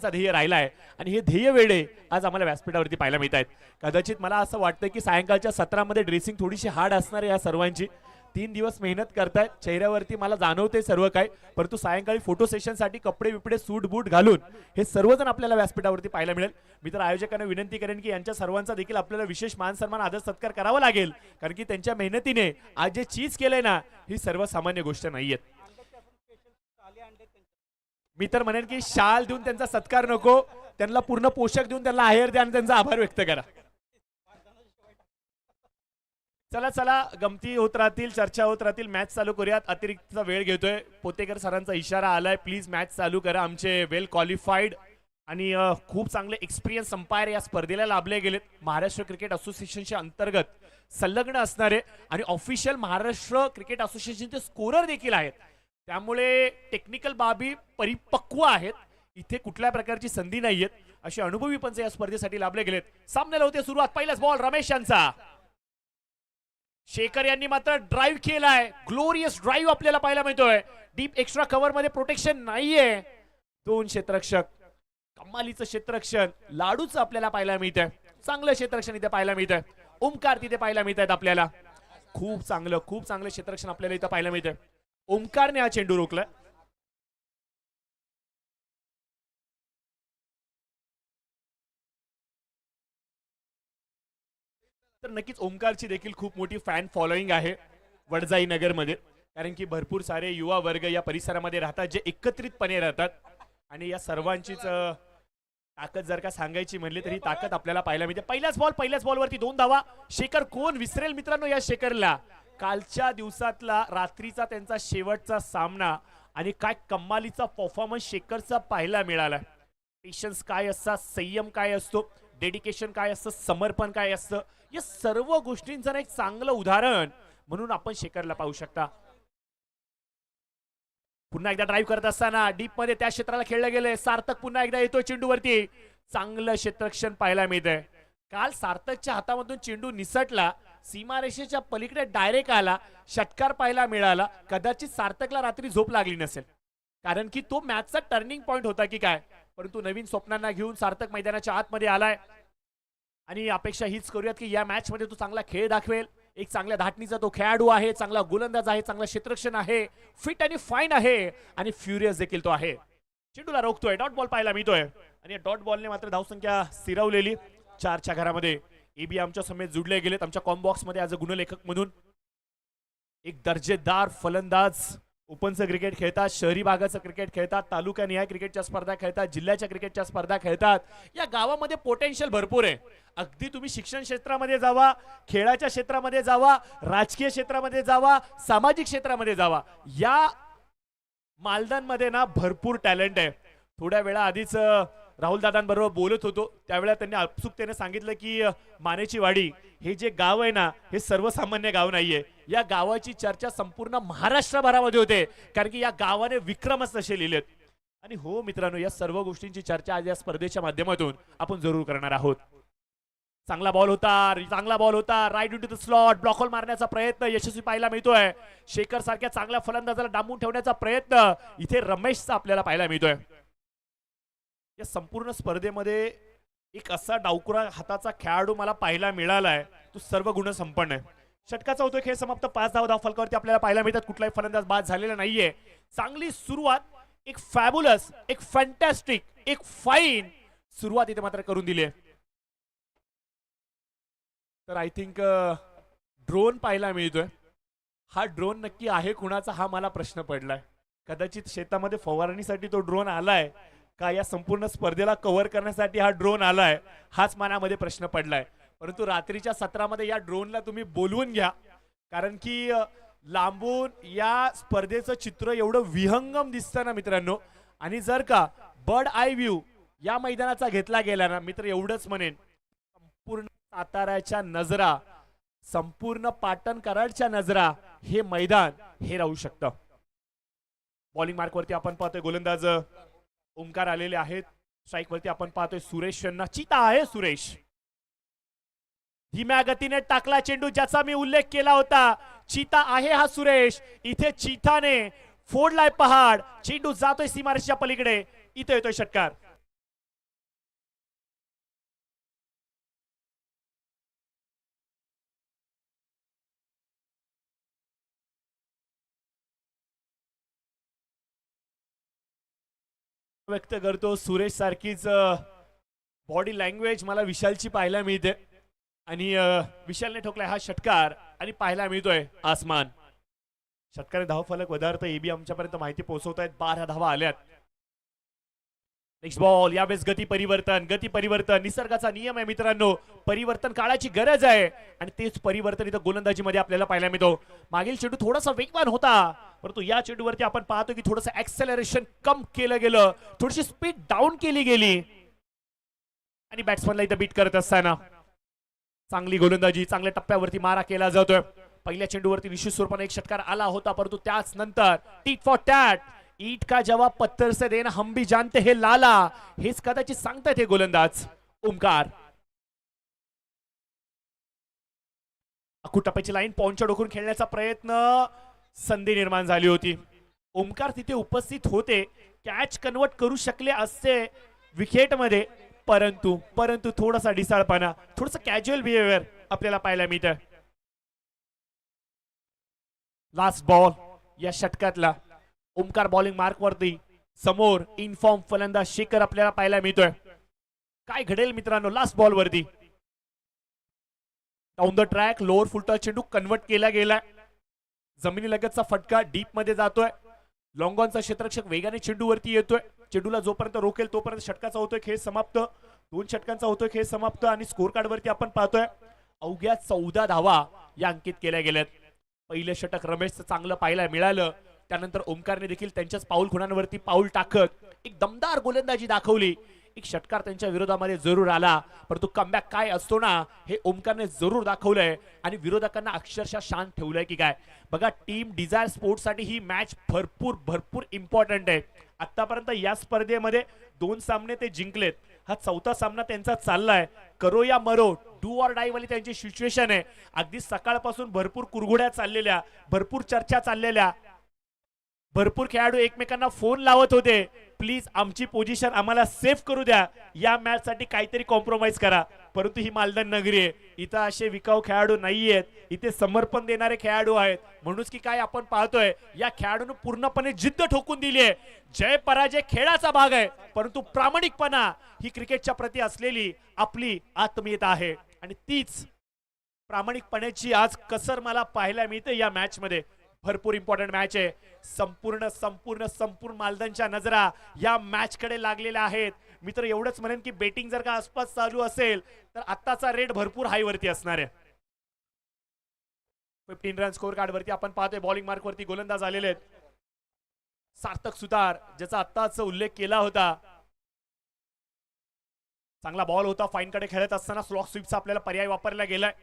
ध्येय राहिला आहे आणि हे ध्येय वेळे आज आम्हाला व्यासपीठावरती पाहायला मिळत आहेत. कदाचित मला असं वाटतं की सायंकाळच्या सत्रामध्ये ड्रेसिंग थोडीशी हार्ड असणार आहे या सर्वांची. 3 दिवस मेहनत करतायत, चेहऱ्यावरती मला जाणवते सर्व काही, परंतु सायंकाळी फोटो सेशनसाठी कपडे बिपडे सूट बूट घालून हे सर्वजण आपल्याला व्यासपीठावरती पाहायला मिळेल. मी तर आयोजकांना विनंती करेन की यांच्या सर्वांचा देखील आपल्याला विशेष मान सन्मान आदर सत्कार करावा लागेल, कारण की त्यांच्या मेहनतीने आज जे चीज केलंय ना ही सर्वसामान्य गोष्ट नाहीये. मी तर म्हणेन की शाल देऊन त्यांचा सत्कार नको, त्यांना पूर्ण पोषक देऊन त्यांना आहेर द्या आणि त्यांचा आभार व्यक्त करा. चला चला, गमती होत राहतील, चर्चा होत राहतील, मॅच चालू करूयात. अतिरिक्त वेळ घेतोय, पोतेकर सरांचा इशारा आलाय, प्लीज मॅच चालू करा. आमचे वेल क्वालिफाईड आणि खूप चांगले एक्सपिरियन्स अंपायर या स्पर्धेला लाभले गेलेत. महाराष्ट्र क्रिकेट असोसिएशनच्या अंतर्गत संलग्न असणारे आणि ऑफिशियल महाराष्ट्र क्रिकेट असोसिएशनचे स्कोरर देखील आहेत, त्यामुळे टेक्निकल बाबी परिपक्व आहेत. इथे कुठल्या प्रकारची संधी नाहीयेत, असे अनुभवी पंच या स्पर्धेसाठी लाभले गेलेत. सामन्याला होते सुरुवात, पहिलाच बॉल रमेश यांचा. शेखर यांनी मात्र ड्राईव्ह केलाय, ग्लोरियस ड्राईव्ह आपल्याला पाहायला मिळतोय. डीप एक्स्ट्रा कव्हर मध्ये प्रोटेक्शन नाहीये. 2 क्षेत्ररक्षक, कमालीचं क्षेत्ररक्षण लाडूचं आपल्याला पाहायला मिळतंय. चांगलं क्षेत्ररक्षण इथे पाहायला मिळतंय. ओमकार तिथे पाहायला मिळत आहेत आपल्याला. खूप चांगलं क्षेत्ररक्षण आपल्याला इथं पाहायला मिळतंय. ओमकारने हा चेंडू रोखला. तर नक्कीच ओमकारची देखील खूप मोठी फॅन फॉलोईंग आहे वडजाई नगर मध्ये, कारण की भरपूर सारे युवा वर्ग या परिसरामध्ये राहतात जे एकत्रितपणे राहतात आणि या सर्वांचीच ताकद जर का सांगायची म्हणली तर ही ताकद आपल्याला पाहायला मिळते. पहिल्याच बॉलवरती 2 धावा. शेखर कोण विसरेल मित्रांनो या शेखरला. कालच्या दिवसातला रात्रीचा त्यांचा शेवटचा सामना आणि काय कमालीचा परफॉर्मन्स शेखरचा पाहायला मिळाला. पेशन्स काय असतात, संयम काय असतो, डेडिकेशन काय असतं, समर्पण काय असतं, या सर्व गोष्टींचं एक चांगलं उदाहरण म्हणून आपण शेखरला पाहू शकता. पुन्हा एकदा ड्राईव्ह करत असताना डीप मध्ये त्या क्षेत्राला खेळलं गेलंय. सार्थक पुन्हा एकदा येतोय चेंडूवरती. चांगलं क्षेत्ररक्षण पाहायला मिळतंय. काल सार्थकच्या हातामधून चेंडू निसटला, सीमारेषेच्या पलीकडे डायरेक्ट आला, षटकार पाहायला मिळाला. कदाचित सार्थकला रात्री झोप लागली नसेल, कारण की तो मॅचचा टर्निंग पॉइंट होता की काय, परंतु नवीन स्वप्नांना घेऊन सार्थक मैदानाच्या आतमध्ये आलाय आणि अपेक्षा हीच करूयात की या मॅच मध्ये तो चांगला खेळ दाखवेल. एक चांगल्या धाटणीचा तो खेळाडू आहे, चांगला गोलंदाज आहे, चांगला क्षेत्ररक्षण आहे, फिट आणि फाईन आहे आणि फ्युरियस देखील तो आहे. चेंडूला रोखतोय, डॉट बॉल पाहायला मिळतोय आणि डॉट बॉलने मात्र धावसंख्या स्थिरवलेली. 4च्या घरामध्ये एबी आमच्या समेत जुडले गेलेत. आमच्या कॉम्बॉक्स मध्ये आज गुणलेखक म्हणून एक दर्जेदार फलंदाज ओपनचं क्रिकेट खेळतात, शहरी भागाचं क्रिकेट खेळतात, तालुकानिहाय क्रिकेटच्या स्पर्धा खेळतात, जिल्ह्याच्या क्रिकेटच्या स्पर्धा खेळतात. या गावामध्ये पोटेन्शियल भरपूर आहे. अगदी तुम्ही शिक्षण क्षेत्रामध्ये जावा, खेळाच्या क्षेत्रामध्ये जावा, राजकीय क्षेत्रामध्ये जावा, सामाजिक क्षेत्रामध्ये जावा, या मालदांमध्ये ना भरपूर टॅलेंट आहे. थोड्या वेळा आधीच राहुल दादांबरोबर बोलत होतो, त्यावेळेला त्यांनी उत्सुकतेने सांगितलं की मानेची वाडी हे जे गाव आहे ना हे सर्वसामान्य गाव नाहीये. या गावाची चर्चा संपूर्ण महाराष्ट्रभरामध्ये होते, कारण की या गावाने विक्रमच तसे लिहिलेत. आणि हो मित्रांनो, या सर्व गोष्टींची चर्चा आज या स्पर्धेच्या माध्यमातून आपण जरूर करणार आहोत. चांगला बॉल होता, right into the slot. Block hole मारण्याचा प्रयत्न यशस्वी पाहायला मिळतोय. शेखर सारख्या चांगल्या फलंदाजाला डांबून ठेवण्याचा प्रयत्न इथे रमेशचा आपल्याला पाहायला मिळतोय. या संपूर्ण स्पर्धेमध्ये एक असा डावकुरा हाताचा खेळाडू मला पाहायला मिळालाय, तो सर्व गुण संपन्न आहे. षटकाचा होतोय खेळ समाप्त. 5 धाव फलकावरती आपल्याला पाहायला मिळतात. कुठलाही फलंदाज बाद झालेला नाहीये. चांगली सुरुवात, एक फॅब्युलस, एक फॅन्टॅस्टिक, एक फाईन सुरुवात इथे मात्र करून दिली आहे. तर आय थिंक ड्रोन पाहायला मिळतोय. हा ड्रोन नक्की आहे कुणाचा हा मला प्रश्न पडलाय. कदाचित शेतामध्ये फवारणीसाठी तो ड्रोन आलाय का या संपूर्ण स्पर्धेला कव्हर करण्यासाठी हा ड्रोन आलाय, हाच मनामध्ये प्रश्न पडलाय. परंतु रात्रीच्या सत्रामध्ये या ड्रोनला तुम्ही बोलवून घ्या, कारण की लांबून या स्पर्धेचं चित्र एवढं विहंगम दिसतं ना मित्रांनो. आणि जर का बर्ड आय व्ह्यू या मैदानाचा घेतला गेला ना, मित्र एवढंच म्हणेन, संपूर्ण साताऱ्याच्या नजरा, संपूर्ण पाटण कराडच्या नजरा हे मैदान हे राहू शकतं. बॉलिंग मार्कवरती आपण पाहतोय गोलंदाज ओमकार आलेले आहेत. स्ट्राईक वरती आपण पाहतोय सुरेश यांना. चीता आहे सुरेश. धीम्या गतीने टाकला चेंडू, ज्याचा मी उल्लेख केला होता. चीता आहे हा सुरेश. इथे चीताने फोडलाय पहाड. चेंडू जातोय सीमारेषेच्या पलीकडे. इथे येतोय षटकार. व्यक्त करतो सुरेश सारखीच बॉडी लँग्वेज मला विशालची पाहायला मिळते आणि विशालने ठोकलाय हा षटकार आणि पाहायला मिळतोय आसमान. षटकाने धावफलक वधारत एबी आमच्यापर्यंत माहिती पोहोचवत आहेत. 12 धावा आल्यात. Next ball. यावेळेस गती परिवर्तन निसर्गाचा नियम आहे मित्रांनो. परिवर्तन काळाची गरज आहे आणि तेच परिवर्तन इथं गोलंदाजीमध्ये आपल्याला पाहायला मिळतो. मागील चेंडू थोडासा वेगवान होता परंतु या चेंडूवरती आपण पाहतो की थोडंसं ऍक्सेलरेशन कम केलं गेलं, थोडीशी स्पीड डाऊन केली गेली आणि बॅट्समनला इथं बीट करत असताना चांगली गोलंदाजी, चांगल्या टप्प्यावरती मारा केला जातोय. पहिल्या चेंडूवरती निश्चित स्वरूपाने एक षटकार आला होता परंतु त्याच नंतर टीट फॉर टॅट, ईट का जवाब पत्थर से देना हम भी जानते हे लाला, हेच कदाचित सांगतायत हे गोलंदाज ओमकार. टप्प्याची लाईन पॉइंटच्या डोकून खेळण्याचा प्रयत्न, संधी निर्माण झाली होती. ओमकार तिथे उपस्थित होते, कॅच कन्वर्ट करू शकले असते विकेटमध्ये परंतु थोडासा ढिसाळपणा, थोडस कॅज्युअल बिहेवियर आपल्याला पाहायला मिळतं. लास्ट बॉल या षटकातला. ओमकार बॉलिंग मार्क वरती, समोर इनफॉर्म फलंदाज शेखर आपल्याला पाहायला मिळतोय. काय घडेल मित्रांनो लास्ट बॉल वरती. Down the track lower full toss चेंडू कन्वर्ट केला गेला. जमिनी लगतचा फटका डीप मध्ये जातोय. लॉंगॉनचा क्षेत्ररक्षक वेगाने चेंडूवरती येतोय. चेंडूला जोपर्यंत रोखेल तोपर्यंत षटकाचा होतोय खेळ समाप्त. 2 षटकांचा होतोय खेळ समाप्त आणि स्कोर कार्ड वरती आपण पाहतोय अवघ्या 14 धावा या अंकित केल्या गेल्यात. पहिले षटक रमेशचं चांगलं पाहायला मिळालं, त्यानंतर ओमकारने देखील त्यांच्याच पाऊल खुणांवरती पाऊल टाकत एक दमदार गोलंदाजी दाखवली. एक षटकार त्यांच्या विरोधामध्ये जरूर आला परंतु कमबॅक काय असतो ना हे ओमकारने जरूर दाखवलंय आणि विरोधकांना अक्षरशः शांत ठेवलंय की काय. बघा टीम डिझायर स्पोर्ट्स साठी ही मॅच भरपूर इम्पॉर्टंट आहे. आतापर्यंत या स्पर्धेमध्ये 2 सामने ते जिंकलेत. हा 4था सामना त्यांचा चाललाय. करो या मरो, डू ऑर डाय वाली त्यांची सिच्युएशन आहे. अगदी सकाळपासून भरपूर कुरघोड्या चाललेल्या, भरपूर चर्चा चाललेल्या, भरपूर खेळाडू एकमेकांना फोन लावत होते, प्लीज आमची पोझिशन आम्हाला सेफ करू द्या, या मॅच साठी काहीतरी कॉम्प्रोमाइज करा. परंतु ही मालदान नगरी आहे, इथं असे विकाऊ खेळाडू नाहीयेत, इथे समर्पण देणारे खेळाडू आहेत. म्हणूनच की काय आपण पाहतोय या खेळाडूंनी पूर्णपणे जिद्द ठोकून दिली आहे. जय पराजय खेळाचा भाग आहे परंतु प्रामाणिकपणा ही क्रिकेटच्या प्रती असलेली आपली आत्मीयता आहे आणि तीच प्रामाणिकपणाची आज कसर मला पाहायला मिळते या मॅच मध्ये. भरपूर इम्पॉर्टंट मॅच आहे. संपूर्ण मालदानच्या नजरा या मॅच कडे लागलेल्या आहेत. मित्र एवढंच म्हणेन की बेटिंग जर का आसपास चालू असेल तर आत्ताचा रेट भरपूर हाय वरती असणार आहे. 15 रन स्कोर कार्ड वरती आपण पाहतोय बॉलिंग मार्क वरती गोलंदाज आलेले आहेत. सार्थक सुतार ज्याचा आत्ताच उल्लेख केला होता, चांगला बॉल होता. फाईन कडे खेळत असताना स्लॉक स्वीपचा आपल्याला पर्याय वापरला गेलाय.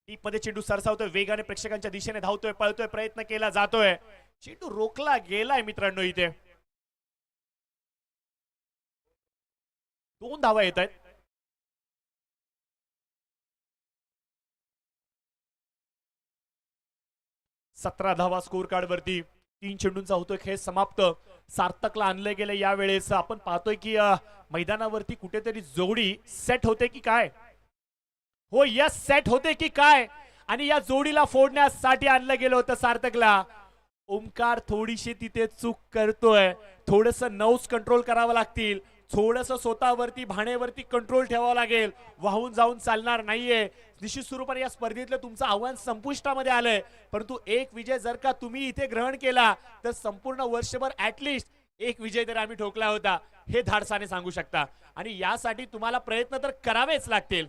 डीप मध्ये चेंडू सरसावतोय, वेगाने प्रेक्षकांच्या दिशेने धावतोय, पळतोय, प्रयत्न केला जातोय. चेंडू रोखला गेलाय मित्रांनो. इथे 2 धावा येत आहेत. 17 धावा स्कोर कार्ड वरती. 3 चेंडूंचा होतोय खेळ समाप्त. सार्थकला आणलं गेलं यावेळेस. आपण पाहतोय की मैदानावरती कुठेतरी जोडी सेट होते की काय. हो यस, सेट होते की काय आणि या जोडीला फोडण्यासाठी आणलं गेलं होतं सार्थकला. ओमकार थोडीशी तिथे चूक करतोय. थोडस नौस कंट्रोल करावं लागतील, थोडस स्वतःवरती भाणेवरती कंट्रोल ठेवावं लागेल. वाहून जाऊन चालणार नाहीये. निश्चित स्वरूपाने या स्पर्धेतलं तुमचं आव्हान संपुष्टामध्ये आलंय परंतु एक विजय जर का तुम्ही इथे ग्रहण केला तर संपूर्ण वर्षभर ऍटलिस्ट एक विजय तर आम्ही ठोकला होता हे धाडसाने सांगू शकता आणि यासाठी तुम्हाला प्रयत्न तर करावेच लागतील.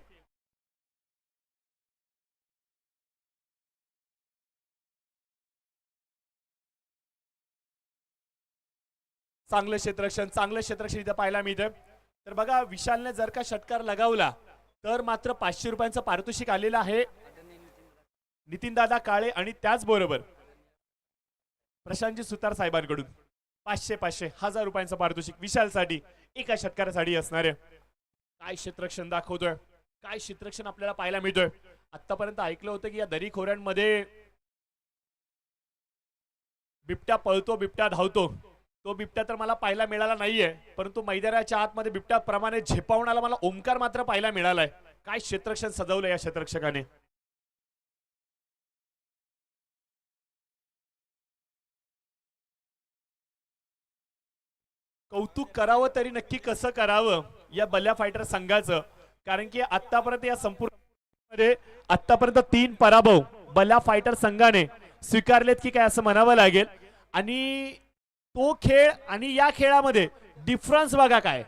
चांगलं क्षेत्ररक्षण इथं पाहायला मिळतं. तर बघा विशालने जर का षटकार लगावला तर मात्र 500 रुपयांचं पारितोषिक आलेलं आहे नितीन दादा काळे आणि त्याचबरोबर प्रशांतजी सुतार साहेबांकडून 500 1000 रुपयांचं पारितोषिक विशालसाठी एका षटकारासाठी असणार आहे. काय क्षेत्ररक्षण दाखवतोय, काय क्षेत्ररक्षण आपल्याला पाहायला मिळतोय. आतापर्यंत ऐकलं होतं की या दरी खोऱ्यांमध्ये बिबट्या पळतो, बिबट्या धावतो. तो बिबट्या तर मला पाहायला मिळाला नाहीये परंतु मैदानाच्या आतमध्ये बिबट्याप्रमाणे झेपावणारा मला ओमकार मात्र पाहायला मिळालाय. काय क्षेत्ररक्षण सजवलं या क्षेत्ररक्षकाने. कौतुक करावं तरी नक्की कसं करावं या बल्ल्या फायटर संघाचं, कारण की आतापर्यंत या संपूर्ण मध्ये आतापर्यंत 3 पराभव बल्ला फायटर संघाने स्वीकारलेत की काय असं म्हणावं लागेल. आणि तो खेळ आणि या खेळामध्ये डिफरन्स बघा काय.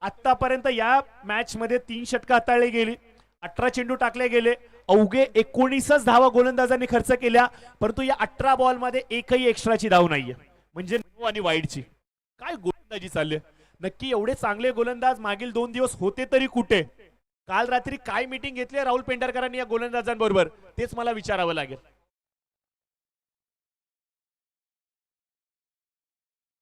आतापर्यंत या मॅच मध्ये 3 षटकं हाताळली गेली, 18 चेंडू टाकले गेले, अवघे 19च धावा गोलंदाजांनी खर्च केल्या, परंतु या 18 बॉल मध्ये एकही एक्स्ट्राची धाव नाहीये, म्हणजे नो आणि वाईडची. काय गोलंदाजी चालली नक्की. एवढे चांगले गोलंदाज मागील 2 दिवस होते तरी कुठे. काल रात्री काय मीटिंग घेतली राहुल पेंढारकरांनी या गोलंदाजांबरोबर तेच मला विचारावं लागेल.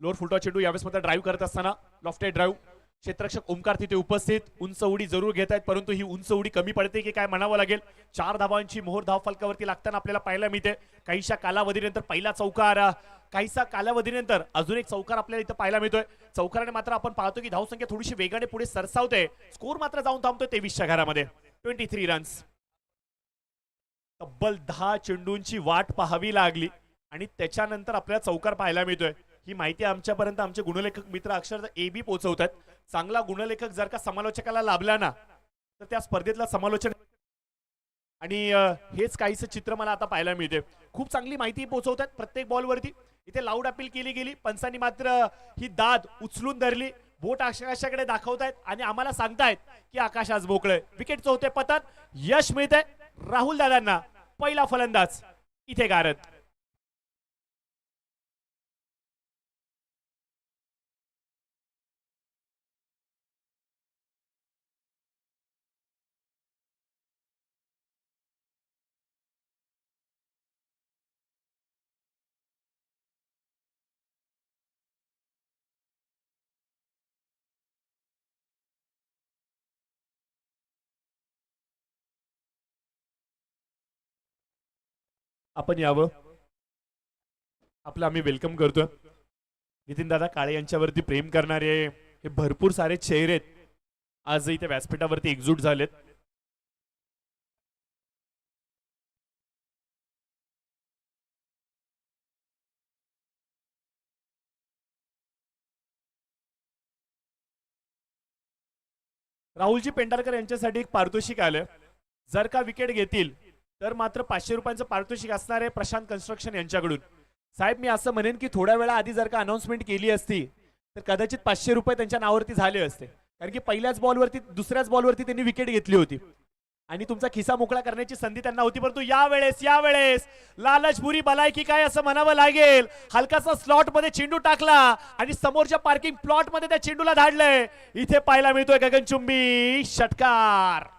लोअर फुलटॉ चेंडू यावेळेस मात्र ड्राईव्ह करत असताना लॉफ्टेड ड्राईव्ह, क्षेत्ररक्षक ओमकार तिथे उपस्थित, उंच उडी जरूर घेत आहेत, परंतु ही उंच उडी कमी पडते की काय म्हणावं लागेल. 4 धावांची मोहर धाव फलकावरती लागताना आपल्याला पाहायला मिळते. काहीशा कालावधीनंतर पहिला चौकार, काहीसा कालावधीनंतर अजून एक चौकार आपल्याला इथं पाहायला मिळतोय. चौकाराने मात्र आपण पाहतो की धावसंख्या थोडीशी वेगाने पुढे सरसावते, स्कोर मात्र जाऊन थांबतोय 23च्या घरामध्ये. 23 रन्स. तब्बल 10 चेंडूंची वाट पाहावी लागली आणि त्याच्यानंतर आपल्याला चौकार पाहायला मिळतोय. ही माहिती आमच्यापर्यंत आमचे गुणलेखक मित्र अक्षरशः एबी पोहोचवतात. चांगला गुणलेखक जर का समालोचकाला लाभला ना तर त्या स्पर्धेतला समालोचन आणि हेच काहीच चित्र मला आता पाहायला मिळते. खूप चांगली माहिती पोहोचवतात प्रत्येक बॉलवरती. इथे लाऊड अपील केली गेली, पंचांनी मात्र ही दाद उचलून धरली, बोट आकाशाकडे दाखवतायत आणि आम्हाला सांगतायत की आकाश आज मोकळे. विकेटचं होते पतन, यश मिळतंय राहुल दादांना. पहिला फलंदाज इथे गारद. आपण यावं, आपलं आम्ही वेलकम करतोय. नितीन दादा काळे यांच्यावरती प्रेम करणारे हे भरपूर सारे चेहरे आज इथे व्यासपीठावरती एकजूट झालेत. राहुलजी पेंढारकर यांच्यासाठी एक पारितोषिक आलं. जर का विकेट घेतील तर मात्र 500 रुपयांचं पारितोषिक असणार आहे प्रशांत कन्स्ट्रक्शन यांच्याकडून. साहेब मी असं म्हणेन की थोड्या वेळा आधी जर का अनाउन्समेंट केली असती तर कदाचित 500 रुपये त्यांच्या नावावरती झाले असते, कारण की पहिल्याच बॉलवरती दुसऱ्याच बॉलवरती त्यांनी विकेट घेतली होती आणि तुमचा खिसा मोकळा करण्याची संधी त्यांना होती. परंतु यावेळेस लालचपुरी बलायकी काय असं म्हणावं लागेल. हलकासा स्लॉट मध्ये चेंडू टाकला आणि समोरच्या पार्किंग प्लॉट मध्ये त्या चेंडूला धाडलंय. इथे पाहायला मिळतोय गगनचुंबी षटकार.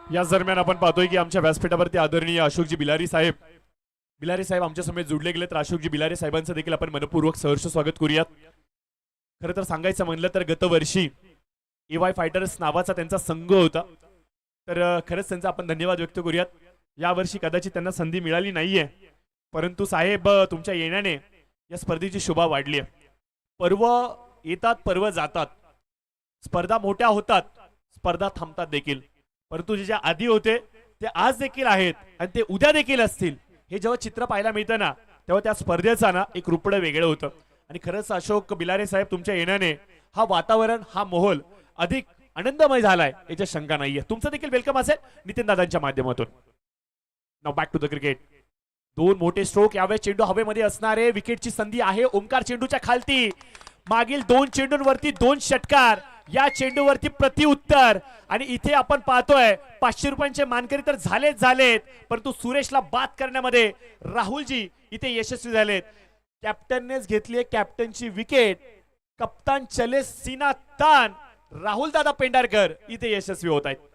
याच दरम्यान आपण पाहतोय की आमच्या व्यासपीठावरती आदरणीय अशोकजी बिलारी साहेब आमच्या समेत जोडले गेले. तर अशोकजी बिलारी साहेबांचं देखील आपण मनपूर्वक सहर्ष स्वागत करूयात. खरं तर सांगायचं म्हणलं तर गतवर्षी एवाय फायटर्स नावाचा त्यांचा संघ होता, तर खरंच त्यांचा आपण धन्यवाद व्यक्त करूयात. यावर्षी कदाचित त्यांना संधी मिळाली नाहीये, परंतु साहेब तुमच्या येण्याने या स्पर्धेची शोभा वाढली आहे. पर्व येतात पर्व जातात, स्पर्धा मोठ्या होतात, स्पर्धा थांबतात देखील, परंतु जे आधी होते ते आज देखील आहेत आणि ते उद्या देखील असतील. हे जेव्हा चित्र पाहायला मिळतं ना तेव्हा त्या स्पर्धेचा ना एक रूपडं वेगळं होतं. आणि खरंच अशोक बिलारे साहेब तुमच्या येण्याने हा वातावरण हा माहोल अधिक आनंदमय झालाय याच्या शंका नाहीये. तुमचं देखील वेलकम असेल नितीन दादांच्या माध्यमातून. Now back to the cricket. 2 मोठे स्ट्रोक, यावेळेस चेंडू हवेमध्ये असणारे, विकेटची संधी आहे ओमकार चेंडूच्या खालती. मागील 2 चेंडूंवरती 2 षटकार, या चेंडूवरती प्रतिउत्तर. आणि इथे आपण पाहतोय 500 रुपयांचे मानकरी तर झालेत, परंतु सुरेशला बाद करण्यामध्ये राहुलजी इथे यशस्वी झालेत. कॅप्टननेच घेतली कॅप्टनची विकेट, कप्तान चले सीना तान, राहुल दादा पेंढारकर इथे यशस्वी होत आहेत.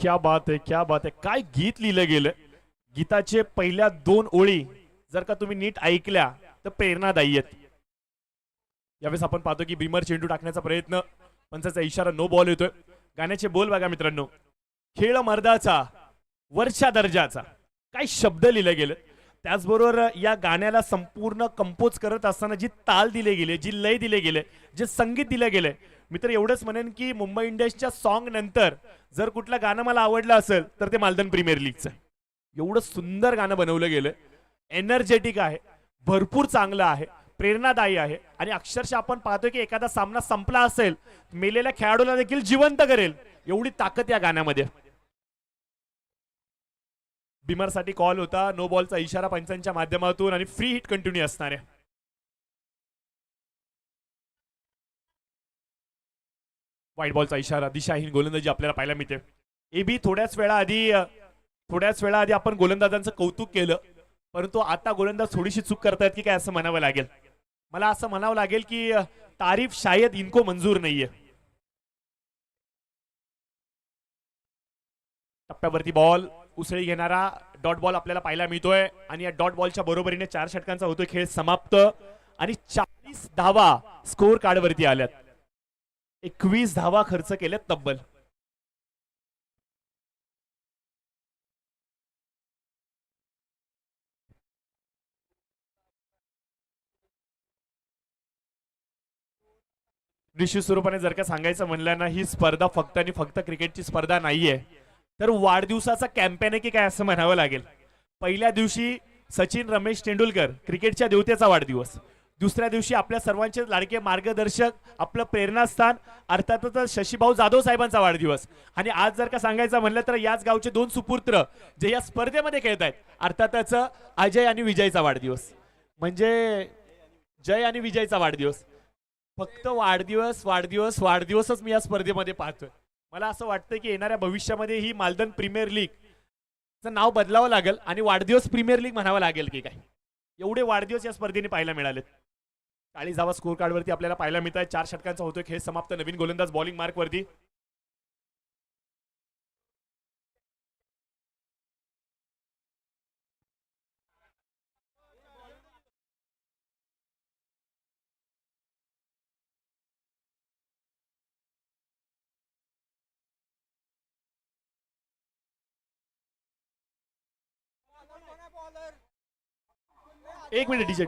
क्या बात आहे, क्या बात आहे. काय गीत लिहिलं गेलं. गीताचे पहिल्या 2 ओळी जर का तुम्ही नीट ऐकल्या तर प्रेरणादायी आहेत. यावेळेस आपण पाहतो की बिमर चेंडू टाकण्याचा प्रयत्न, पंचाचा इशारा, नो बॉल येतोय. गाण्याचे बोल बघा मित्रांनो. खेळ मर्दाचा वरच्या दर्जाचा, काय शब्द लिहिले गेले. त्याचबरोबर या गाण्याला संपूर्ण कंपोज करत असताना जी ताल दिले गेले, जी लय दिले गेले, जे संगीत दिले गेले, मी तर एवढंच म्हणेन की मुंबई इंडियन्सच्या सॉन्ग नंतर जर कुठलं गाणं मला आवडलं असेल तर ते मालदन प्रीमियर लीगचं. एवढं सुंदर गाणं बनवलं गेलं, एनर्जेटिक आहे, भरपूर चांगलं आहे, प्रेरणादायी आहे. आणि अक्षरशः आपण पाहतोय की एखादा सामना संपला असेल, मेलेल्या खेळाडूला देखील जिवंत करेल, एवढी ताकद या गाण्यामध्ये. बिमरसाठी कॉल होता, नो बॉलचा इशारा पंचांच्या माध्यमातून आणि फ्री हिट कंटिन्यू असणार आहे. व्हाईट बॉलचा इशारा, दिशाहीन गोलंदाजी आपल्याला पाहायला मिळते. एबी थोड्याच वेळा आधी आपण गोलंदाजांचं कौतुक केलं, परंतु आता गोलंदाज थोडीशी चूक करतायत की काय असं म्हणावं लागेल. मला असं म्हणावं लागेल की तारीफ शायद इनको मंजूर नाहीये. टप्प्यावरती बॉल उसळी घेणारा डॉट बॉल आपल्याला पाहायला मिळतोय आणि या डॉट बॉलच्या बरोबरीने 4 षटकांचा होतोय खेळ समाप्त आणि 40 धावा स्कोर कार्डवरती आल्यात. 21 धावा खर्च केल्यात तब्बल. निश्चित स्वरूपाने जर का सांगायचं म्हणलं ना, ही स्पर्धा फक्त आणि फक्त क्रिकेटची स्पर्धा नाहीये, तर वाढदिवसाचा कॅम्पेन आहे की काय असं म्हणावं लागेल. पहिल्या दिवशी सचिन रमेश तेंडुलकर क्रिकेटच्या देवतेचा वाढदिवस, दुसऱ्या दिवशी आपल्या सर्वांचे लाडके मार्गदर्शक, आपलं प्रेरणास्थान अर्थातच शशीभाऊ जाधव साहेबांचा वाढदिवस. आणि आज जर का सांगायचं म्हणलं तर याच गावचे 2 सुपुत्र जे या स्पर्धेमध्ये खेळत आहेत, अर्थातच अजय आणि विजयचा वाढदिवस. म्हणजे जय आणि विजयचा वाढदिवस. फक्त वाढदिवसच मी या स्पर्धेमध्ये पाहतोय. मला असं वाटतं की येणाऱ्या भविष्यामध्ये ही मालदन प्रीमियर लीग नाव बदलावं लागेल आणि वाढदिवस प्रीमियर लीग म्हणावं लागेल की काय. एवढे वाढदिवस या स्पर्धेने पाहायला मिळालेत. 40 धावा स्कोर कार्डवरती आपल्याला पाहायला मिळत आहे. 4 षटकांचा होतोय खेळ समाप्त. नवीन गोलंदाज बॉलिंग मार्क वरती. एक मिनिट डीजे.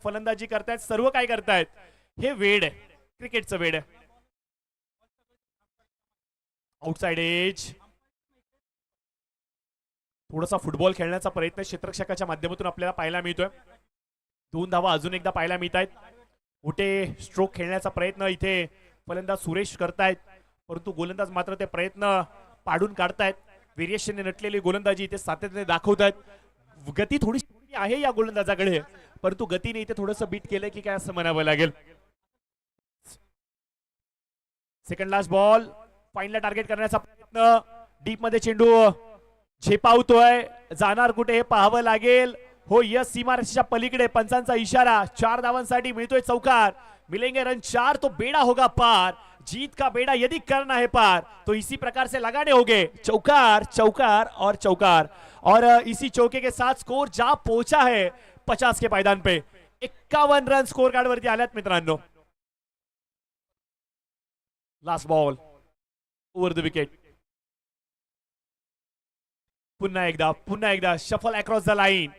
फलंदाजी करतायत, सर्व काय करतायत, हे वेड आहे, क्रिकेटचं वेड आहे. आउटसाइड एज, थोडासा फुटबॉल खेळण्याचा प्रयत्न क्षेत्ररक्षकाच्या माध्यमातून आपल्याला पाहायला मिळतोय. 2 धावा अजून एकदा पाहायला मिळत आहेत. मोठे स्ट्रोक खेळण्याचा प्रयत्न इथे फलंदाज सुरेश करतायत, परंतु गोलंदाज मात्र ते प्रयत्न पाडून काढतायत. व्हेरिएशनने नटलेली गोलंदाजी इथे सातत्याने दाखवतायत. गती थोडी आहे या गोलंदाजाकडे, परंतु गतीने इथे थोडंसं बीट केलं की काय असं म्हणावं लागेल. सेकंड लास्ट बॉल, फाईनला टार्गेट करण्याचा प्रयत्न, डीप मध्ये चेंडू झेपावतोय, जाणार कुठे हे पाहावं लागेल. हो यस, सीमारेषेच्या पलीकडे पंचांचा इशारा. 4 धावांसाठी मिळतोय चौकार. मिलेंगे रन 4 तो बेड़ा होगा पार, जीत का बेड़ा यदि करना है पार तो इसी प्रकार से लगाने होंगे चौकार चौकार और चौकार. और इसी चौके के साथ स्कोर जा पहुंचा है 50 के पायदान पे. 51 रन स्कोर कार्ड वरती आल्यात मित्रांनो. Last ball over the wicket. पुन्हा एकदा शफल अक्रॉस द लाईन.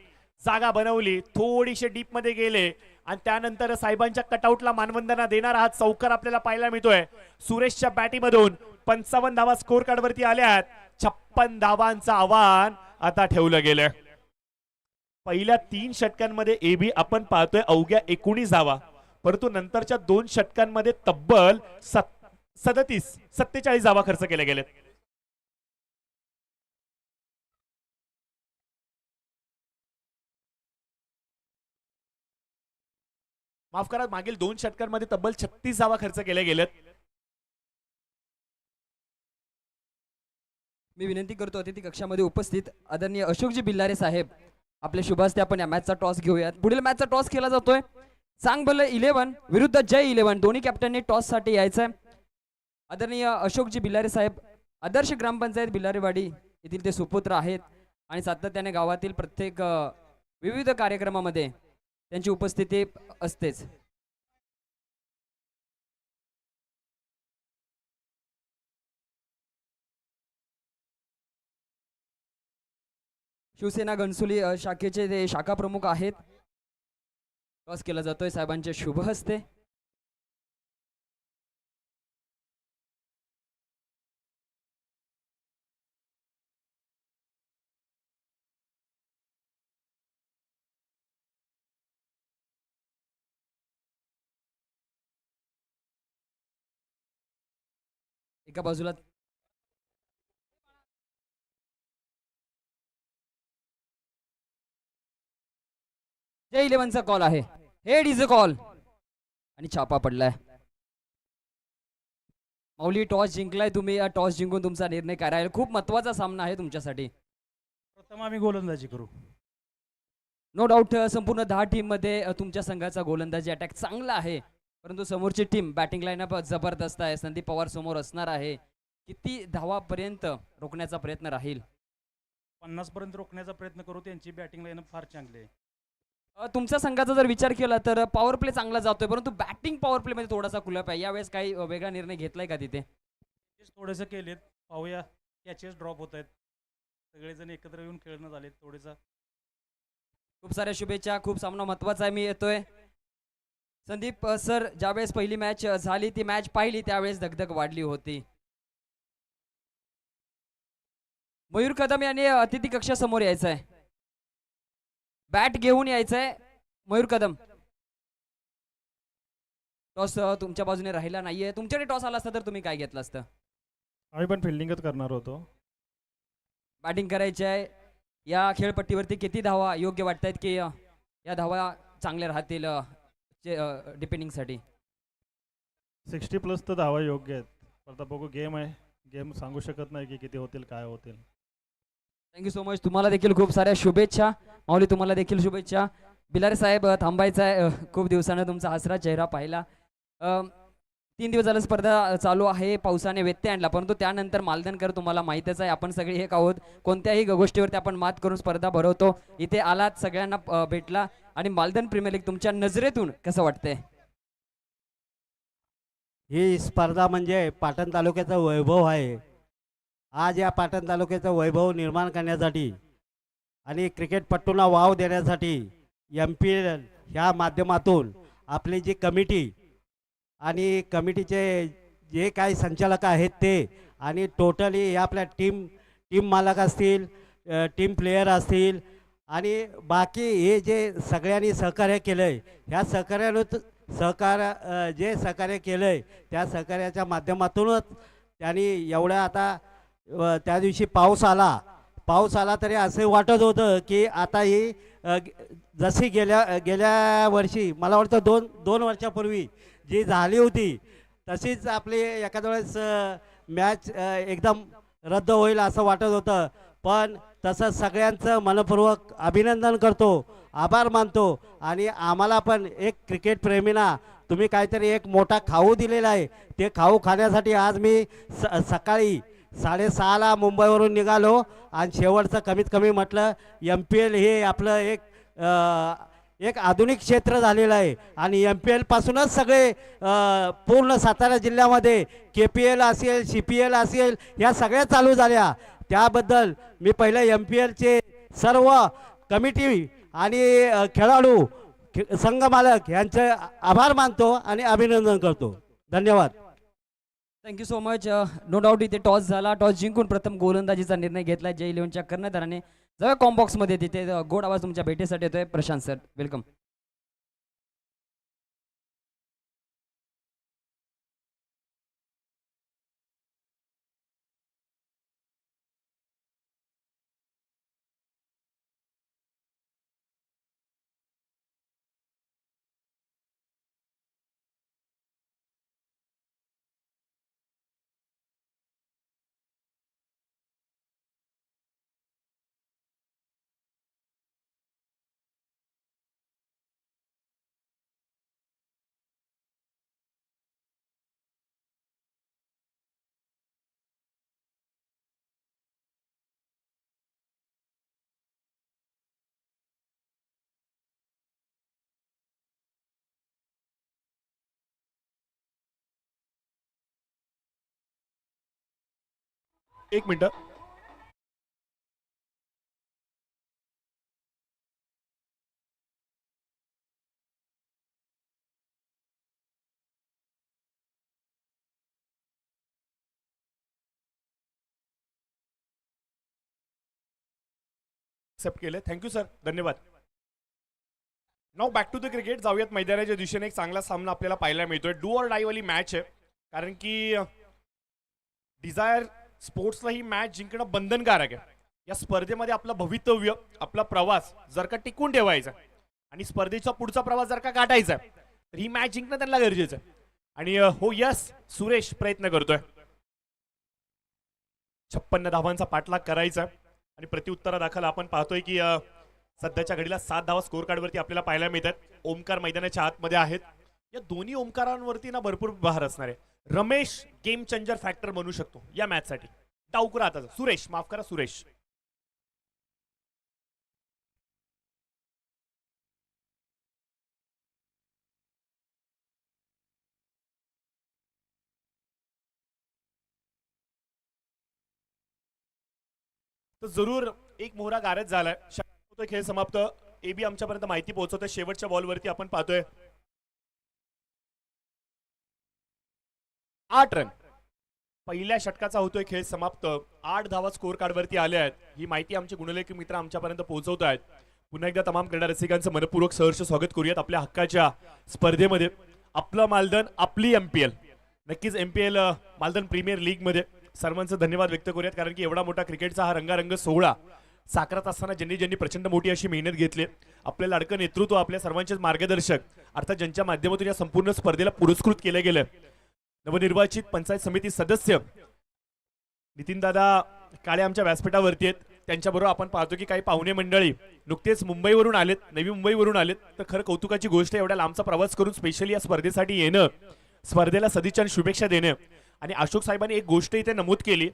जागा बनवली, थोडीशी डीप मध्ये गेले आणि त्यानंतर साहेबांच्या कटआउटला मानवंदना देणारा हा चौकार आपल्याला पाहायला मिळतोय. सुरेशच्या बॅटिंग मधून 55 धावा स्कोर कार्ड वरती आल्यात. 56 धावांचं आव्हान आता ठेवलं गेलं. पहिल्या 3 षटकांमध्ये एबी आपण पाहतोय अवघ्या 19 धावा, परंतु नंतरच्या 2 षटकांमध्ये तब्बल 47 धावा खर्च केले गेलेत. माफ करा, मागील 2 षटकांमध्ये तब्बल 36 धावा खर्च केल्या गेलेत. मी विनंती करतो अतिथी कक्षामध्ये उपस्थित आदरणीय अशोकजी बिल्लारे साहेब, आपल्या शुभ हस्ते आपण या मॅचचा टॉस घेऊयात. पुढील मॅचचा टॉस केला जातोय सांगभल 11 विरुद्ध जय 11. दोन्ही कॅप्टनने टॉस साठी यायचंय. आदरणीय अशोकजी बिल्लारे साहेब आदर्श ग्रामपंचायत बिल्लारेवाडी येथील ते सुपुत्र आहेत आणि सातत्याने गावातील प्रत्येक विविध कार्यक्रमामध्ये त्यांची उपस्थिती असतेच. शिवसेना घनसोली शाखेचे ते शाखा प्रमुख आहेत. टॉस केला जातोय साहेबांच्या शुभ हस्ते. एका बाजूला जय 11चा कॉल आहे. हेड इज अ कॉल आणि छापा पडलाय. माऊली टॉस जिंकलाय तुम्ही. या टॉस जिंकून तुमचा निर्णय काय राहील? खूप महत्वाचा सामना आहे तुमच्यासाठी. प्रथम आम्ही गोलंदाजी करू. नो डाऊट संपूर्ण 10 टीम मध्ये तुमच्या संघाचा गोलंदाजी अटॅक चांगला आहे, परंतु समोरची टीम बॅटिंग लाईनअप जबरदस्त आहे. संदीप पवार समोर असणार आहे. किती धावापर्यंत रोखण्याचा प्रयत्न राहील? 50 पर्यंत रोखण्याचा प्रयत्न करू. त्यांची बॅटिंग लाईनअप फार चांगली आहे. तुमच्या संघाचा जर विचार केला तर पॉवर प्ले चांगला जातोय, परंतु बॅटिंग पॉवर प्ले मध्ये थोडासा कुलप आहे. यावेळेस काही वेगळा निर्णय घेतलाय का तिथे? थोडेसे केलेत, पाहूया. कॅचेस ड्रॉप होत आहेत, सगळेजण एकत्र येऊन खेळणं झालेत थोडेसा. खूप साऱ्या शुभेच्छा. खूप सामना महत्वाचा आहे. मी येतोय संदीप सर. ज्यावेळेस पहिली मॅच झाली, ती मॅच पाहिली त्यावेळेस धगधग वाढली होती. मयूर कदम यांनी अतिथी कक्षा समोर यायचं आहे. बॅट घेऊन यायचंय मयूर कदम. टॉस तुमच्या बाजूने राहिला नाहीये. तुमच्याकडे टॉस आला असता तर तुम्ही काय घेतलं असतं? आम्ही पण फिल्डिंगच करणार होतो. बॅटिंग करायची आहे. या खेळपट्टीवरती किती धावा योग्य वाटतायत की या धावा चांगल्या राहतील डिपेंडिंगसाठी? 60+ तर धावा योग्य आहेत. आता बघू, गेम आहे. गेम सांगू शकत नाही की किती होतील, काय होतील. Thank you so much. तुम्हाला देखील खूप साऱ्या शुभेच्छा. माऊली तुम्हाला देखील शुभेच्छा. बिलारे साहेब थांबायचं आहे. खूप दिवसानं तुमचा हसरा चेहरा पाहिला. 3 दिवस झालं स्पर्धा चालू आहे. पावसाने व्यत्यय आणला, परंतु त्यानंतर मालदनकर तुम्हाला माहीतच आहे. आपण सगळे एक आहोत. कोणत्याही गोष्टीवरती आपण मात करून स्पर्धा भरवतो. इथे आलात, सगळ्यांना भेटला आणि मालदन प्रीमियर लीग तुमच्या नजरेतून कसं वाटतंय? ही स्पर्धा म्हणजे पाटण तालुक्याचा वैभव आहे. आज या पाटण तालुक्याचा वैभव निर्माण करण्यासाठी आणि क्रिकेटपटूंना वाव देण्यासाठी MPL ह्या माध्यमातून आपली जी कमिटी आणि कमिटीचे जे काही संचालक आहेत ते आणि टोटली आपल्या टीम मालक असतील, टीम प्लेयर असतील आणि बाकी हे जे सगळ्यांनी सहकार्य केलं आहे, ह्या जे सहकार्य केलं आहे त्या सहकार्याच्या माध्यमातूनच त्यांनी एवढ्या आता त्या दिवशी पाऊस आला. पाऊस आला तरी असे वाटत होतं की आता ही जशी गेल्या वर्षी मला वाटतं दोन वर्षापूर्वी जी झाली होती तशीच आपली एखाद्या वेळेस मॅच एकदम रद्द होईल असं वाटत होतं. पण तसं सगळ्यांचं मनपूर्वक अभिनंदन करतो, आभार मानतो. आणि आम्हाला पण एक क्रिकेट प्रेमींना तुम्ही काहीतरी एक मोठा खाऊ दिलेला आहे. ते खाऊ खाण्यासाठी आज मी सकाळी 6:30ला मुंबईवरून निघालो आणि शेवटचं कमीत कमी म्हटलं MPL हे आपलं एक आधुनिक क्षेत्र झालेलं आहे. आणि MPL पासूनच सगळे पूर्ण सातारा जिल्ह्यामध्ये KPL असेल, CPL असेल, ह्या सगळ्या चालू झाल्या. त्याबद्दल मी पहिले MPLचे सर्व कमिटी आणि खेळाडू संघ मालक यांचे आभार मानतो आणि अभिनंदन करतो. धन्यवाद. Thank you so much. No doubt इथे टॉस झाला. टॉस जिंकून प्रथम गोलंदाजीचा निर्णय घेतला जय इलेव्हनच्या कर्णधाराने. जवळ कॉम्बॉक्समध्ये तिथे गोड आवाज तुमच्या भेटीसाठी येतोय. Prashant sir, welcome. एक मिनिट. एक्सेप्ट केले. थँक्यू सर, धन्यवाद. नाव बॅक टू द क्रिकेट. जाऊयात मैदानाच्या दिशेने. एक चांगला सामना आपल्याला पाहायला मिळतोय. डू ऑर डाय वाली मॅच आहे, कारण की डिझायर स्पोर्ट्सला ही मॅच जिंकणं बंधनकारक आहे. या स्पर्धेमध्ये आपलं भवितव्य, आपला प्रवास जर का टिकून ठेवायचा आणि स्पर्धेचा पुढचा प्रवास जर का गाठायचा तर ही मॅच जिंकणं त्यांना गरजेचं आहे. आणि हो यस, सुरेश प्रयत्न करतोय. 56 धावांचा पाठलाग करायचा आणि प्रत्युत्तरादाखल आपण पाहतोय की सध्याच्या घडीला 7 धावा स्कोर कार्डवरती आपल्याला पाहायला मिळतात. ओमकार मैदानाच्या आतमध्ये आहेत. या दोन्ही ओमकारांवरती ना भरपूर बहार असणार आहे. रमेश गेम चेंजर फॅक्टर बनू शकतो या मॅच साठी. डावकुरा आता सुरेश, माफ करा सुरेश. तर जरूर एक मोहरा गारज झालाय. खेळ समाप्त. AB आमच्यापर्यंत माहिती पोहोचवतोय. शेवटच्या बॉलवरती आपण पाहतोय 8 रन. पहिल्या षटकाचा होतोय खेळ समाप्त. 8 धावा स्कोर कार्डवरती आल्या आहेत. ही माहिती आमचे गुणलेखी मित्र आमच्यापर्यंत पोहोचवत आहेत. पुन्हा एकदा तमाम क्रीडा रसिकांचं मनपूर्वक सहर्ष स्वागत करूयात आपल्या हक्काच्या स्पर्धेमध्ये. आपलं मालदन, आपली MPL. नक्कीच MPL मालदन प्रीमियर लीग मध्ये सर्वांचं धन्यवाद व्यक्त करूयात, कारण की एवढा मोठा क्रिकेटचा हा रंगारंग सोहळा साकारत असताना ज्यांनी प्रचंड मोठी अशी मेहनत घेतली, आपले लाडकं नेतृत्व, आपल्या सर्वांचेच मार्गदर्शक, अर्थात ज्यांच्या माध्यमातून या संपूर्ण स्पर्धेला पुरस्कृत केले गेले, नवनिर्वाचित पंचायत समिती सदस्य नितीनदादा काळे आमच्या व्यासपीठावरती आहेत. त्यांच्याबरोबर आपण पाहतो की काही पाहुणे मंडळी नुकतेच मुंबईवरून आलेत, नवी मुंबईवरून आलेत. तर खरं कौतुकाची गोष्ट, एवढ्या लांबचा प्रवास करून स्पेशली या स्पर्धेसाठी येणं, स्पर्धेला सदिच्छा आणि शुभेच्छा देणं. आणि अशोक साहेबांनी एक गोष्ट इथे नमूद केली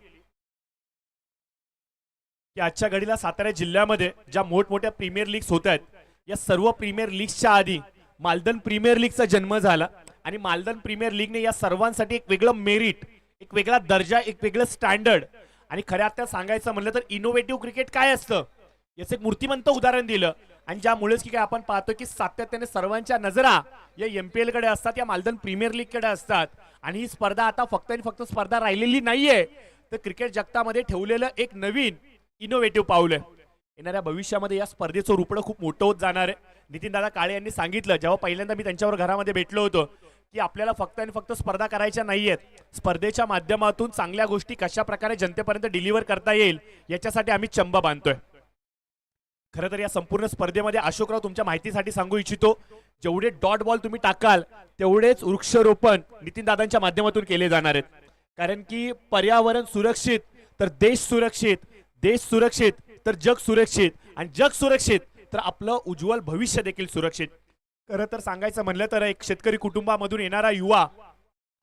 की आजच्या घडीला सातारा जिल्ह्यामध्ये ज्या मोठमोठ्या प्रीमियर लीग्स होत आहेत, या सर्व प्रीमियर लीग्सच्या आधी मालदन प्रीमियर लीगचा जन्म झाला. आणि मालदन प्रीमियर लीगने या सर्वांसाठी एक वेगळं मेरिट, एक वेगळा दर्जा, एक वेगळं स्टँडर्ड आणि खऱ्या अर्थात सांगायचं म्हणलं तर इनोव्हेटिव्ह क्रिकेट काय असतं याचं एक मूर्तिमंत उदाहरण दिलं. आणि ज्यामुळेच की काय आपण पाहतो की सातत्याने सर्वांच्या नजरा या MPL कडे असतात, या मालदन प्रीमियर लीग कडे असतात. आणि ही स्पर्धा आता फक्त आणि फक्त स्पर्धा राहिलेली नाहीये, तर क्रिकेट जगतामध्ये ठेवलेलं एक नवीन इनोव्हेटिव्ह पाऊल आहे. येणाऱ्या भविष्यामध्ये या स्पर्धेचं रूपडं खूप मोठं होत जाणार आहे. नितीनदादा काळे यांनी सांगितलं, जेव्हा पहिल्यांदा मी त्यांच्यावर घरामध्ये भेटलो होतो, की आपल्याला फक्त आणि फक्त स्पर्धा करायच्या नाहीयेत, स्पर्धेच्या माध्यमातून चांगल्या गोष्टी कशा प्रकारे जनतेपर्यंत डिलिव्हर करता येईल याच्यासाठी आम्ही चंबा बांधतोय. खरं तर या संपूर्ण स्पर्धेमध्ये अशोकराव तुमच्या माहितीसाठी सांगू इच्छितो, जेवढे डॉट बॉल तुम्ही टाकाल तेवढेच वृक्षारोपण नितीन दादांच्या माध्यमातून केले जाणार आहेत. कारण की पर्यावरण सुरक्षित तर देश सुरक्षित, देश सुरक्षित तर जग सुरक्षित, आणि जग सुरक्षित तर आपलं उज्ज्वल भविष्य देखील सुरक्षित. खरं तर सांगायचं म्हणलं तर एक शेतकरी कुटुंबामधून येणारा युवा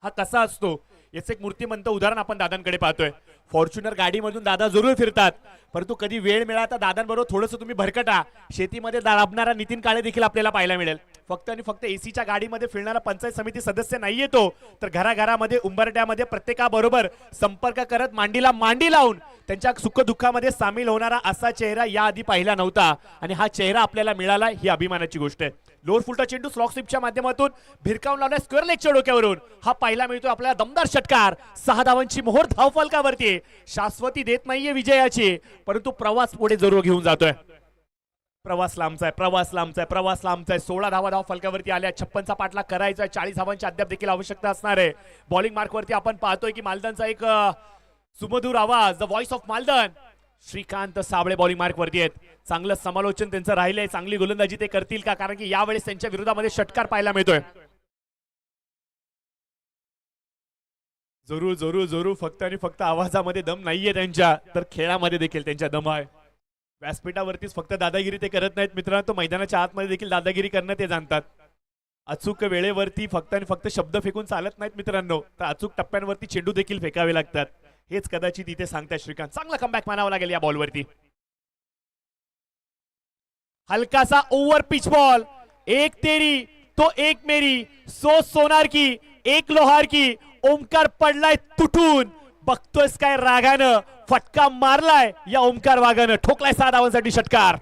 हा कसा असतो याचं एक मूर्तिमंत उदाहरण आपण दादांकडे पाहतोय. फॉर्च्युनर गाडीमधून दादा जरूर फिरतात, परंतु कधी वेळ मिळाला तर दादांबरोबर थोडंसं तुम्ही भरकटा. शेतीमध्ये दाबणारा नितीन काळे देखील आपल्याला पाहायला मिळेल. फक्त आणि फक्त एसीच्या गाडीमध्ये फिरणारा पंचायत समिती सदस्य नाही येतो, तर घराघरामध्ये उंबरट्यामध्ये प्रत्येकाबरोबर संपर्क करत मांडीला मांडी लावून त्यांच्या सुखदुःखामध्ये सामील होणारा असा चेहरा याआधी पाहिला नव्हता, आणि हा चेहरा आपल्याला मिळाला ही अभिमानाची गोष्ट आहे. लोअर फुलटा चेंडू स्लॉक स्लिपच्या माध्यमातून भिरकावून लावल्या स्क्वेअर लेगच्या डोक्यावरून हा पहिला मिळतोय आपल्याला दमदार षटकार. 6 धावांची मोहोर धावफलकावरती. शाश्वती देत नाहीये विजयाची, परंतु प्रवास पुढे जरूर घेऊन जातोय. प्रवास लांबचा आहे, प्रवास लांबचा आहे, प्रवास लांबचा आहे. 16 धावा धाव फलकावरती आल्या. 56चा पाठलाग करायचा आहे. 40 धावांची अद्याप देखील आवश्यकता असणार आहे. बॉलिंग मार्कवरती आपण पाहतोय की मालदनचा एक सुमधुर आवाज, the voice of Maldan, Shrikant Sable bowling mark वरती आहेत. चांगलं समालोचन त्यांचं राहिलंय. चांगली गोलंदाजी ते करतील का, कारण की यावेळेस त्यांच्या विरोधामध्ये षटकार पाहायला मिळतोय. जरूर जरूर जरूर फक्त आणि फक्त आवाजामध्ये दम नाहीये त्यांच्या, तर खेळामध्ये देखील त्यांच्या दम आहे. व्यासपीठावरतीच फक्त दादागिरी ते करत नाहीत मित्रांनो, तो मैदानाच्या आतमध्ये देखील दादागिरी करणं ते जाणतात. अचूक वेळेवरती फक्त आणि फक्त शब्द फेकून चालत नाहीत मित्रांनो, तर अचूक टप्प्यांवरती चेंडू देखील फेकावे लागतात. हेच कदाचित इथे सांगताय श्रीकांत. चांगला कमबॅक मानावा लागेल या बॉलवरती. हलकासा ओव्हर पिच बॉल. एक तेरी तो एक मेरी, सो सोनार की एक लोहार की. ओमकार पडलाय तुटून, बघतोयस काय रागानं, फटका मारलाय या ओमकार वाघानं, ठोकलाय 6 धावांसाठी षटकार.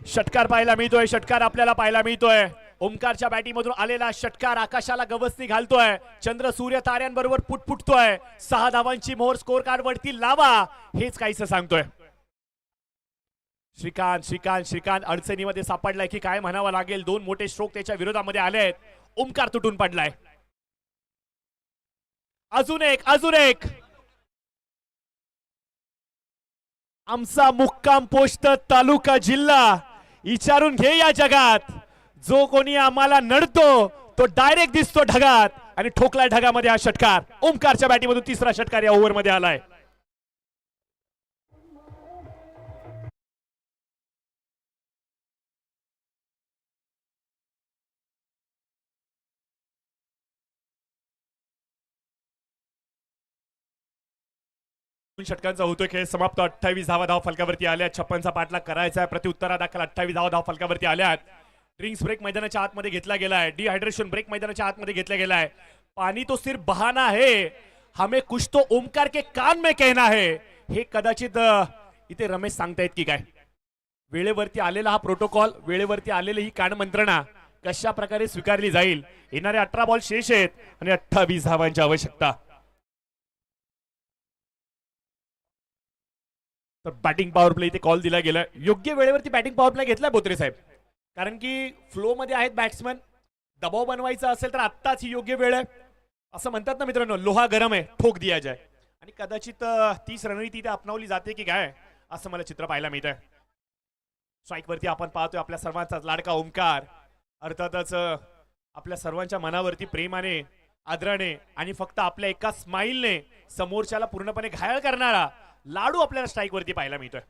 षटकार पाहायला मिळतोय, षटकार आपल्याला पाहायला मिळतोय. ओमकारच्या बॅटिंगमधून आलेला षटकार आकाशाला गवसणी घालतोय. चंद्र सूर्य ताऱ्यांबरोबर पुटपुटतोय. 6 धावांची मोहर स्कोर कार्ड वरती लावा, हेच काहीसं सांगतोय. श्रीकांत श्रीकांत श्रीकांत अडचणीमध्ये सापडलाय की काय म्हणावं लागेल. 2 मोठे स्ट्रोक त्याच्या विरोधामध्ये आले आहेत. ओमकार तुटून पडलाय. अजून एक, अजून एक. आमचा मुक्काम पोस्ट तालुका जिल्हा. विचारून घे या जगात, जो कोणी आम्हाला नडतो तो डायरेक्ट दिसतो ढगात, आणि ठोकलाय ढगामध्ये हा षटकार. ओमकारच्या बॅटिंगमधून 3रा षटकार या ओव्हरमध्ये आलाय. षटकांचा होतोय खेळ समाप्त. 28 धावा धाव फलकावरती आल्या. 56चा पाठलाग करायचा आहे. प्रत्युत्तरा दाखल 28 धावा धाव फलकावरती आल्यात. ड्रिंक्स ब्रेक मैदानाच्या आतमध्ये घेतला गेलाय. डिहायड्रेशन ब्रेक मैदानाच्या आतमध्ये घेतला गेलाय. पाणी तो सिर्फ बहाना है, हमें कुछ तो ओमकार के कान में कहना है. हे कदाचित इथे रमेश सांगतायत की काय. वेळेवरती आलेला हा प्रोटोकॉल, वेळेवरती आलेली ही कान मंत्रणा कशा प्रकारे स्वीकारली जाईल. येणारे 18 बॉल शेष आहेत आणि 28 धावांची आवश्यकता. तर बॅटिंग पॉवर प्ले इथे कॉल दिला गेला. योग्य वेळेवरती बॅटिंग पॉवर प्ले घेतलाय बोत्रे साहेब, कारण की फ्लो मध्ये आहेत बॅट्समन. दबाव बनवायचा असेल तर आत्ताच ही योग्य वेळ आहे. असं म्हणतात ना मित्रांनो, लोहा गरम आहे, ठोक दिया जाय. आणि कदाचित 30 रणनीती इथे अपनावली जाते की काय, असं मला चित्र पाहायला मिळत आहे. स्ट्राईक वरती आपण पाहतोय आपल्या सर्वांचाच लाडका ओमकार. अर्थातच आपल्या सर्वांच्या मनावरती प्रेमाने, आदराने आणि फक्त आपल्या एका स्माईलने समोरच्याला पूर्णपणे घायल करणारा लाडू आपल्याला स्ट्राईक वरती पाहायला मिळतोय.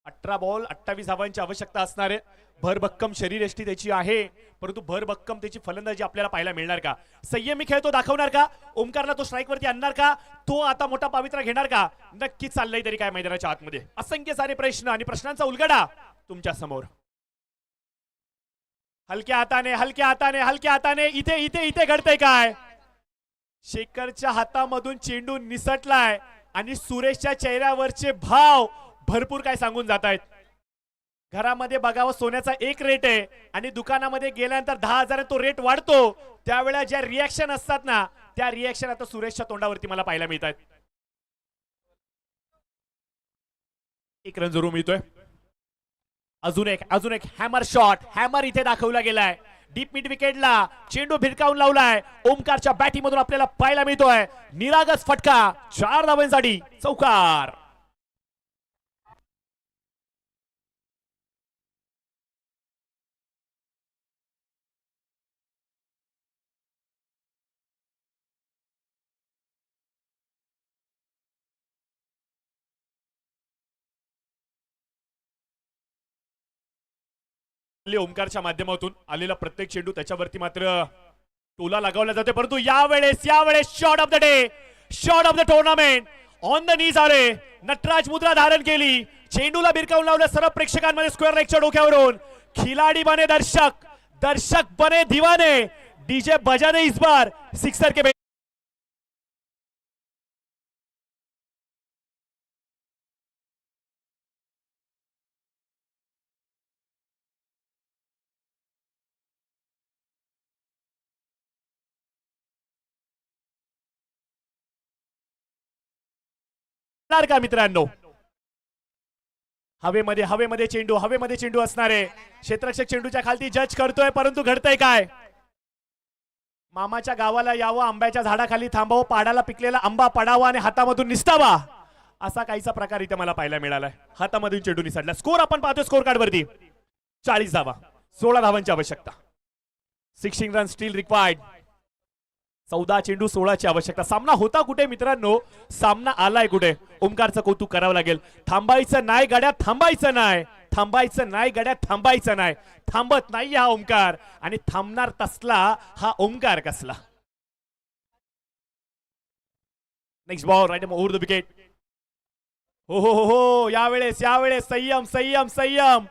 18 बॉल 28 धावांची आवश्यकता असणार आहे. भरभक्कम शरीरयष्टी त्याची आहे, परंतु भरभक्कम त्याची फलंदाजी आपल्याला पाहायला मिळणार का. संयमी खेळ तो दाखवणार का. ओमकारला तो स्ट्राईक वरती आणणार का. तो आता मोठा पवित्रा घेणार का. नक्कीच चाललंय तरी काय मैदानाच्या आतमध्ये. असंख्य सारे प्रश्न आणि प्रश्नांचा उलगडा तुमच्या समोर. हलक्या हाताने, हलक्या हाताने, हलक्या हाताने. इथे इथे इथे घडतंय काय. शेखरच्या हातामधून चेंडू निसटलाय आणि सुरेशच्या चेहऱ्यावरचे भाव भरपूर काय सांगून जात आहेत. घरामध्ये बघावं सोन्याचा एक रेट आहे आणि दुकानामध्ये गेल्यानंतर 10,000 तो रेट वाढतो. त्यावेळेला ज्या रिॲक्शन असतात ना, त्या रिॲक्शन आता सुरेशच्या तोंडावरती मला पाहायला मिळतात. एक रन जरूर मिळतोय. अजून एक हॅमर शॉट, हॅमर इथे दाखवला गेलाय डीप मिड विकेटला. चेंडू भिरकावून लावलाय. ओमकारच्या बॅटिंग मधून आपल्याला पाहायला मिळतोय निरागस फटका. 4 धावांसाठी चौकार. ओमकारच्या माध्यमातून आलेला प्रत्येक चेंडू त्याच्यावरती मात्र टोला लगावला जाते, परंतु यावेळेस shot of the day, shot of the tournament on the knees आले. नटराज मुद्रा धारण केली. चेंडूला भिरकावून लावलं सर्व प्रेक्षकांमध्ये स्क्वेअर लेगच्या डोक्यावरून. खिलाडी बने दर्शक, दर्शक बने दीवाने. डीजे बजा दे इस बार सिक्सर के का मित्रांनो. हवेमध्ये चेंडू असणारे क्षेत्ररक्षक चेंडूच्या खालती जज करतोय, परंतु घडतंय काय. मामाच्या गावाला यावं, आंब्याच्या झाडाखाली थांबावं, पाडाला पिकलेला आंबा पडावा आणि हातामधून निसटावा, असा काहीचा प्रकार इथे मला पाहायला मिळालाय. हातामधून चेंडू निसटला. स्कोर आपण पाहतोय स्कोर कार्ड वरती 40 धावा, 16 धावांची आवश्यकता. 16 रन स्टील रिक्वायर्ड. 14 चेंडू 16ची आवश्यकता. सामना होता कुठे मित्रांनो, सामना आलाय कुठे. ओमकारचं कौतुक करावं लागेल. थांबायचं नाही गड्या, थांबायचं नाही, थांबायचं नाही गड्या, थांबायचं नाही. थांबत नाही हा ओमकार, आणि थांबणार तसला हा ओमकार कसला. Next ball right over the wicket. हो हो हो हो, यावेळेस संयम संयम संयम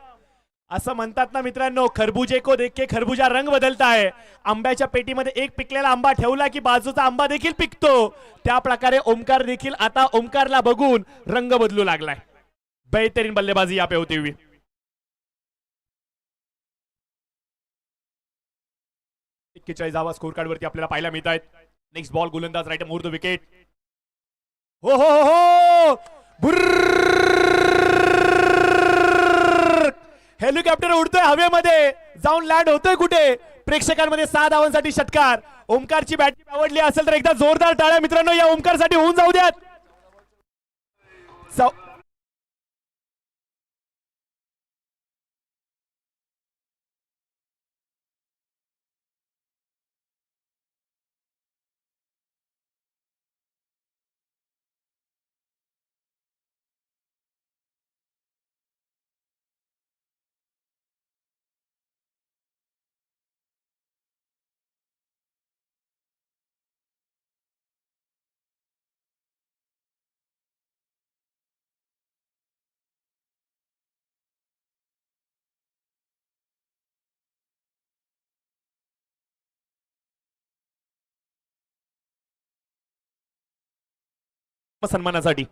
असं म्हणतात ना मित्रांनो. खरबुजे को देख के खरबुजा रंग बदलता है. आंब्याच्या पेटीमध्ये एक पिकलेला आंबा ठेवला की बाजूचा आंबा देखील पिकतो. त्या प्रकारे ओमकार देखील आता ओमकारला बघून रंग बदलू लागलाय. बेहतरीन बल्लेबाजी यहाँ पे होती हुई. धावा स्कोर कार्ड वरती आपल्याला पाहायला मिळत आहेत. नेक्स्ट बॉल गोलंदाज राईट ओव्हर द विकेट. हो हो हो, हेलिकॉप्टर उडतोय हवेमध्ये, जाऊन लँड होतोय कुठे. प्रेक्षकांमध्ये 6 धावांसाठी षटकार. ओमकारची बॅटिंग आवडली असेल तर एकदा जोरदार टाळ्या मित्रांनो या ओमकारसाठी होऊन जाऊ द्यात. सन्मानासाठी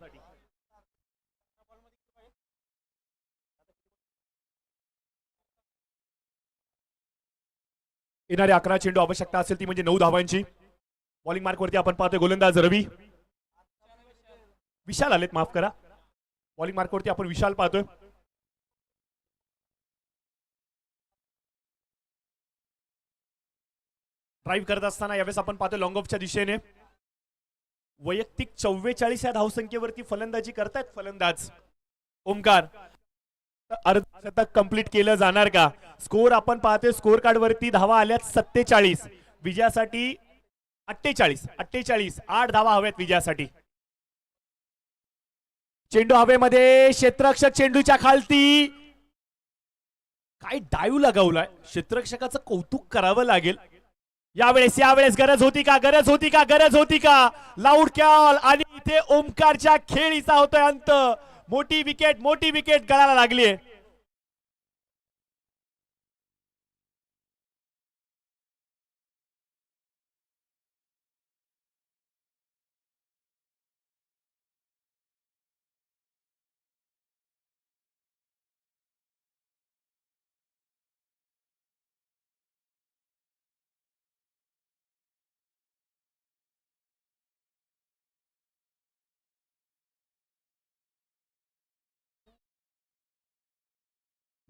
येणारे 11 चेंडू आवश्यकता असेल ती म्हणजे 9 धावांची. बॉलिंग मार्क वरती आपण पाहतोय गोलंदाज रवी विशाल आलेत, माफ करा. बॉलिंग मार्क वरती आपण विशाल पाहतोय. ड्राईव्ह करत असताना यावेळेस आपण पाहतोय लॉंग ऑफच्या दिशेने वैयक्तिक 44 या धावसंख्येवरती फलंदाजी करतायत फलंदाज ओमकार. अर्धशतक कंप्लीट केलं जाणार का. स्कोर आपण पाहतोय स्कोर कार्ड वरती धावा आल्यात 47, विजयासाठी 48. 8 धावा हव्यात विजयासाठी. चेंडू हवेमध्ये, क्षेत्ररक्षक चेंडूच्या खालती. काय डाईव्ह लगावलाय, क्षेत्ररक्षकाचं कौतुक करावं लागेल. यावेळेस गरज होती का. लाऊड कॉल, आणि इथे ओमकारच्या खेळीचा होतोय अंत. मोठी विकेट गळाला लागली.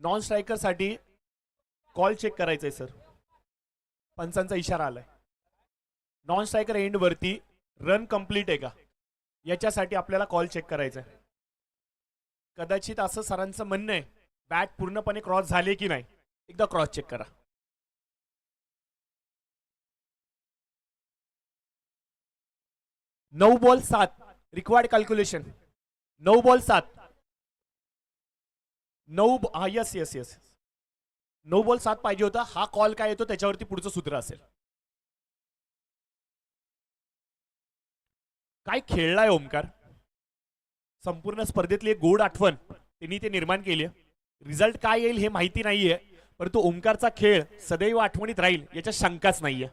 नॉन स्ट्रायकर साठी कॉल चेक करायचा आहे सर. पंचांचा इशारा आलाय. नॉन स्ट्रायकर एंड वरती रन कंप्लीट आहे का याच्यासाठी आपल्याला कॉल चेक करायचा आहे. कदाचित असं सरांचं म्हणणं आहे बॅट पूर्णपणे क्रॉस झाले की नाही एकदा क्रॉस चेक करा. 9 ball 7 required calculation. 9 ball 7 9 yes yes yes 9 ball 7 पाहिजे होता. हा कॉल काय येतो त्याच्यावरती पुढचं सूत्र असेल. काय खेळलाय ओमकार. संपूर्ण स्पर्धेतली एक गोड आठवण त्यांनी ते निर्माण केली. रिझल्ट काय येईल हे माहिती नाहीये परंतु ओमकारचा खेळ सदैव आठवणीत राहील याच्या शंकाच नाहीये.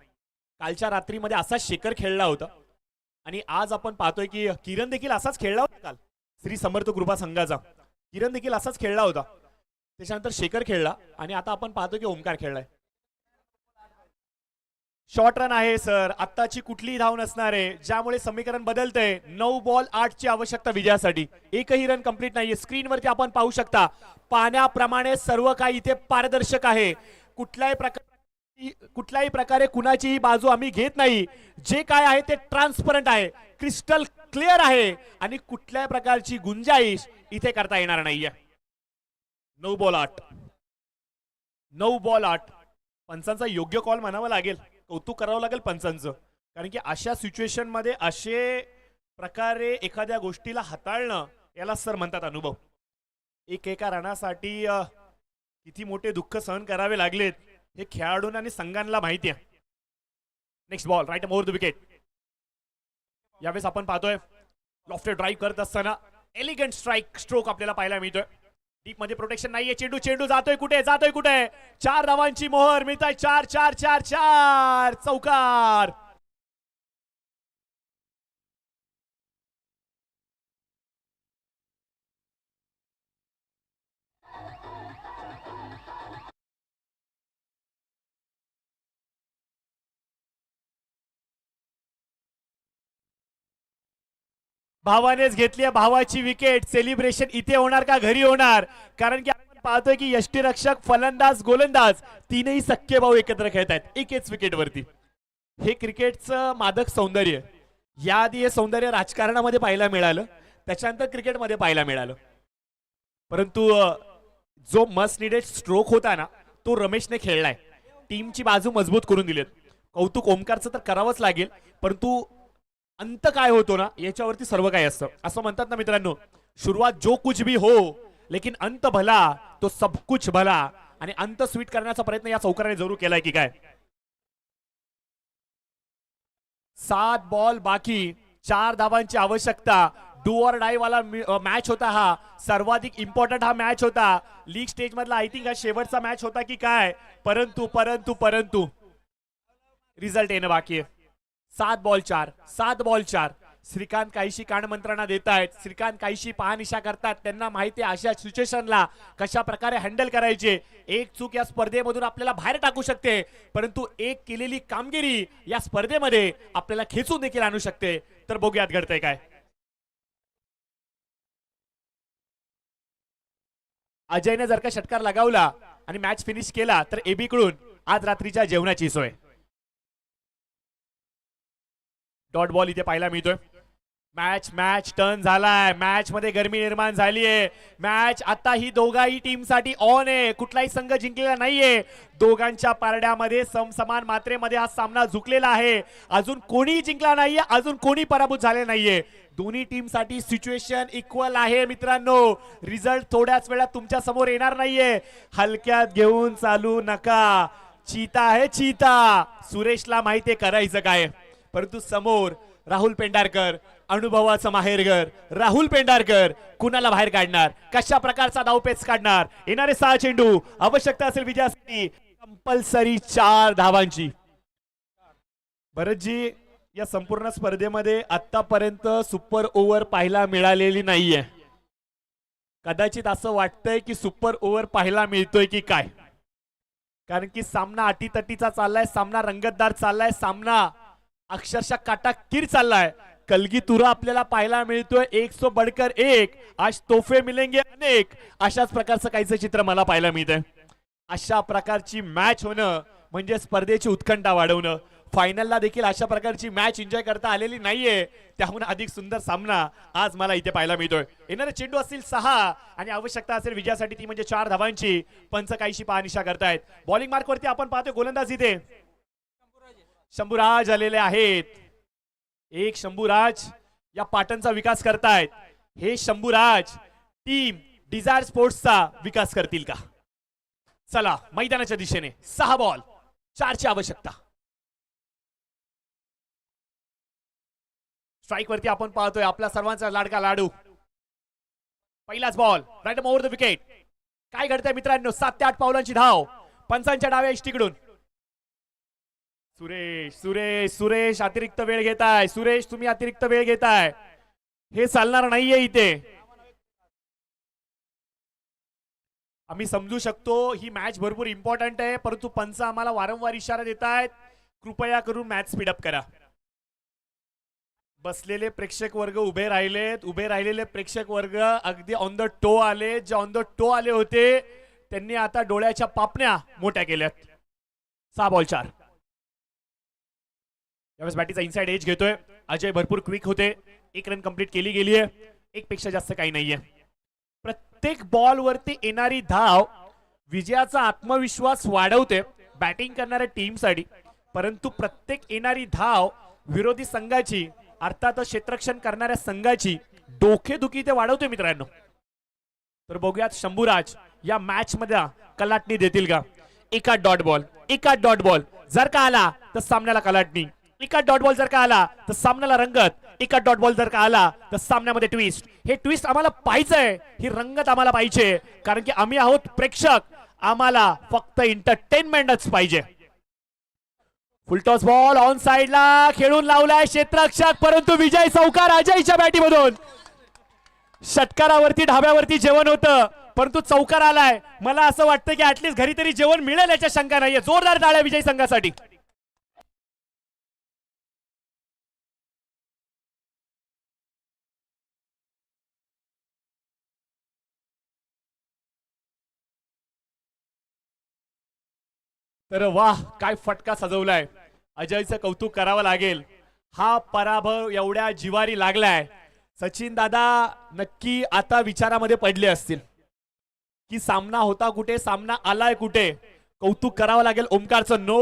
कालच्या रात्रीमध्ये असाच शेखर खेळला होता आणि आज आपण पाहतोय की किरण देखील असाच खेळला होता. काल श्री समर्थ कृपा संघाचा किरण देखील असाच खेळला होता. त्याच्यानंतर शेखर खेळला आणि आता आपण पाहतो की ओमकार खेळलाय. शॉर्ट रन आहे सर. आत्ताची कुठलीही धाव नसणार आहे ज्यामुळे समीकरण बदलतंय. 9 बॉल 8 ची आवश्यकता विजयासाठी. एकही रन कंप्लीट नाहीये. स्क्रीनवरती आपण पाहू शकता पाण्याप्रमाणे सर्व काही इथे पारदर्शक आहे. कुठल्याही प्रकारे कुणाचीही बाजू आम्ही घेत नाही. जे काय आहे ते ट्रान्सपरंट आहे, क्रिस्टल क्लिअर आहे आणि कुठल्याही प्रकारची गुंजाईश इथे करता येणार नाहीये. 9 बॉल 8 9 बॉल 8 पंचांचा योग्य कॉल म्हणावा लागेल. कौतुक करावं लागेल पंचांचं. कारण की अशा सिच्युएशन मध्ये असे प्रकारे एखाद्या गोष्टीला हाताळणं याला सर म्हणतात अनुभव. एका रनासाठी किती मोठे दुःख सहन करावे लागलेत हे खेळाडूंना आणि संघांना माहिती आहे. Next ball right over the wicket. यावेळेस आपण पाहतोय लॉफ्टेड ड्राईव्ह करत असताना एलिगंट स्ट्रोक आपल्याला पाहायला मिळतोय. डीप मध्ये प्रोटेक्शन नाहीये. चेंडू जातोय कुठे 4 धावांची मोहर मिळत आहे. 4 चौकार. भावानेच घेतली आहे भावाची विकेट. सेलिब्रेशन इथे होणार का घरी होणार. कारण की आपण पाहतोय की यष्टीरक्षक फलंदाज गोलंदाज तीनही सख्खे भाऊ एकत्र खेळत आहेत एकेच विकेटवरती. हे क्रिकेटचं मादक सौंदर्य. याआधी हे सौंदर्य राजकारणामध्ये पाहायला मिळालं, त्याच्यानंतर क्रिकेटमध्ये पाहायला मिळालं. परंतु जो मस्ट निडेड स्ट्रोक होता ना तो रमेशने खेळलाय. टीमची बाजू मजबूत करून दिलीत. कौतुक ओमकारचं तर करावंच लागेल परंतु अंत काय होतो ना याच्यावरती सर्व काही असतं. असं म्हणतात ना मित्रांनो, सुरुवात जो कुछ भी हो लेकिन अंत भला तो सब कुछ भला. आणि अंत स्वीट करण्याचा प्रयत्न या चौकाराने जरूर केलाय की काय. 7 बॉल बाकी 4 धावांची आवश्यकता. डू ऑर डाय वाला मॅच होता हा. सर्वाधिक इम्पॉर्टंट हा मॅच होता. लीग स्टेज मधला आय थिंक हा शेवटचा मॅच होता की काय. परंतु रिझल्ट येणं बाकी आहे. 7 बॉल 4 श्रीकांत काहीशी कान मंत्रणा देत आहेत. श्रीकांत काहीशी पहानिशा करतात. त्यांना माहिती आहे अशा सिच्युएशनला कशा प्रकारे हँडल करायचे. एक चूक या स्पर्धेमधून आपल्याला बाहेर टाकू शकते परंतु एक केलेली कामगिरी या स्पर्धेमध्ये आपल्याला खेचून देखील आणू शकते. तर बघूयात घडतंय काय. अजयने जर का षटकार लगावला आणि मॅच फिनिश केला तर एबी कडून आज रात्रीच्या जेवणाची सोय. डॉट बॉल इथे पाहायला मिळतोय. मॅच टर्न झालाय. मॅच मध्ये गरमी निर्माण झालीये. मॅच आता ही दोघाही टीम साठी ऑन आहे. कुठलाही संघ जिंकलेला नाहीये. दोघांच्या पारड्यामध्ये समसमान मात्रेमध्ये हा सामना झुकलेला आहे. अजून कोणी जिंकला नाहीये, अजून कोणी पराभूत झाले नाहीये. दोन्ही टीम साठी सिच्युएशन इक्वल आहे मित्रांनो. रिझल्ट थोड्याच वेळात तुमच्या समोर येणार नाहीये. हलक्यात घेऊन चालू नका. चीता आहे चीता. सुरेशला माहितीये करायचं काय. परंतु समोर राहुल पेंढारकर, अनुभवाचं माहेरघर राहुल पेंढारकर कुणाला बाहेर काढणार, कशा प्रकारचा धावपेच काढणार. येणारे 6 चेंडू आवश्यकता असेल विजयासाठी कंपल्सरी 4 धावांची. भरतजी या संपूर्ण स्पर्धेमध्ये आतापर्यंत सुपर ओव्हर पाहायला मिळालेली नाहीये. कदाचित असं वाटतंय की सुपर ओव्हर पाहायला मिळतोय की काय. कारण की सामना अटीतटीचा चाललाय, सामना रंगतदार चाललाय, सामना अक्षरशः काटाकीर चाललाय. कलगी तुरा आपल्याला पाहायला मिळतोय, एक सो बडकर एक, आज तोफे मिलेंगे अनेक, अशाच प्रकारचं काहीच चित्र मला पाहायला मिळतंय. अशा प्रकारची मॅच होणं म्हणजे स्पर्धेची उत्कंठा वाढवणं. फायनलला देखील अशा प्रकारची मॅच एन्जॉय करता आलेली नाहीये, त्याहून अधिक सुंदर सामना आज मला इथे पाहायला मिळतोय. येणारे चेंडू असतील 6 आणि आवश्यकता असेल विजयासाठी ती म्हणजे 4 धावांची. पंच काहीशी पाहनिशा करतायत. बॉलिंग मार्कवरती आपण पाहतोय गोलंदाज इथे शंभूराज आलेले आहेत. एक शंभूराज या पाटणचा विकास करतायत. हे शंभूराज टीम डिझायर स्पोर्ट्सचा विकास करतील का? चला मैदानाच्या दिशेने 6 बॉल 4 ची आवश्यकता. स्ट्राइक वरती आपण पाहतोय आपला सर्वांचा लाडका लाडू. पहिलाच ball right over the wicket. काय घडतंय मित्रांनो? 7 ते 8 पावलांची धाव पंचांच्या डाव्या इष्टीकडून. सुरेश सुरेश सुरेश अतिरिक्त वेळ घेताय. सुरेश तुम्ही अतिरिक्त वेळ घेताय, हे चालणार नाहीये इथे. आम्ही समजू शकतो ही मॅच भरपूर इम्पॉर्टंट आहे, परंतु पंच आम्हाला वारंवार इशारा देत आहेत, कृपया करून मॅच स्पीडअप करा. बसलेले प्रेक्षक वर्ग उभे राहिलेत. उभे राहिलेले प्रेक्षक वर्ग अगदी ऑन द टो आले. जे ऑन द टो आले होते त्यांनी आता डोळ्याच्या पापण्या मोठ्या केल्यात. 6 बॉल 4. यावेळेस बॅटीचा इनसाइड एज घेतोय अजय. भरपूर क्विक होते. 1 रन कंप्लीट केली गेली आहे. 1 पेक्षा जास्त काही नाहीये. प्रत्येक बॉल वरती येणारी धाव विजयाचा आत्मविश्वास वाढवते बॅटिंग करणाऱ्या टीमसाठी, परंतु प्रत्येक येणारी धाव विरोधी संघाची अर्थात क्षेत्ररक्षण करणाऱ्या संघाची डोकेदुखी ते वाढवते मित्रांनो. तर बघूयात शंभूराज या मॅच मध्ये कलाटणी देतील का? एका डॉट बॉल, एका डॉट बॉल जर का आला तर सामन्याला कलाटणी. एका डॉट बॉल जर का आला तर सामन्याला रंगत. एका डॉट बॉल जर का आला तर सामन्यामध्ये ट्विस्ट. हे ट्विस्ट आम्हाला पाहिजे, ही रंगत आम्हाला पाहिजे, कारण की आम्ही आहोत प्रेक्षक. आम्हाला फक्त एंटरटेनमेंटच पाहिजे. फुलटॉस बॉल ऑन साइडला खेळून लावलाय क्षेत्ररक्षक, परंतु विजय चौकार अजयच्या बॅटीमधून. षटकारावरती ढाब्यावरती जेवण होतं, परंतु चौकार आलाय. मला असं वाटतं की ऍटलीस्ट घरी तरी जेवण मिळेल याच्या शंका नाहीये. जोरदार टाळ्या विजय संघासाठी. तर वाह, काय फटका सजवलाय. अजयचं कौतुक करावं लागेल. हा पराभव एवढ्या जिवारी लागलाय. सचिन दादा नक्की आता विचारामध्ये पडले असतील की सामना होता कुठे, सामना आलाय कुठे. कौतुक करावं लागेल ओमकारचं. नो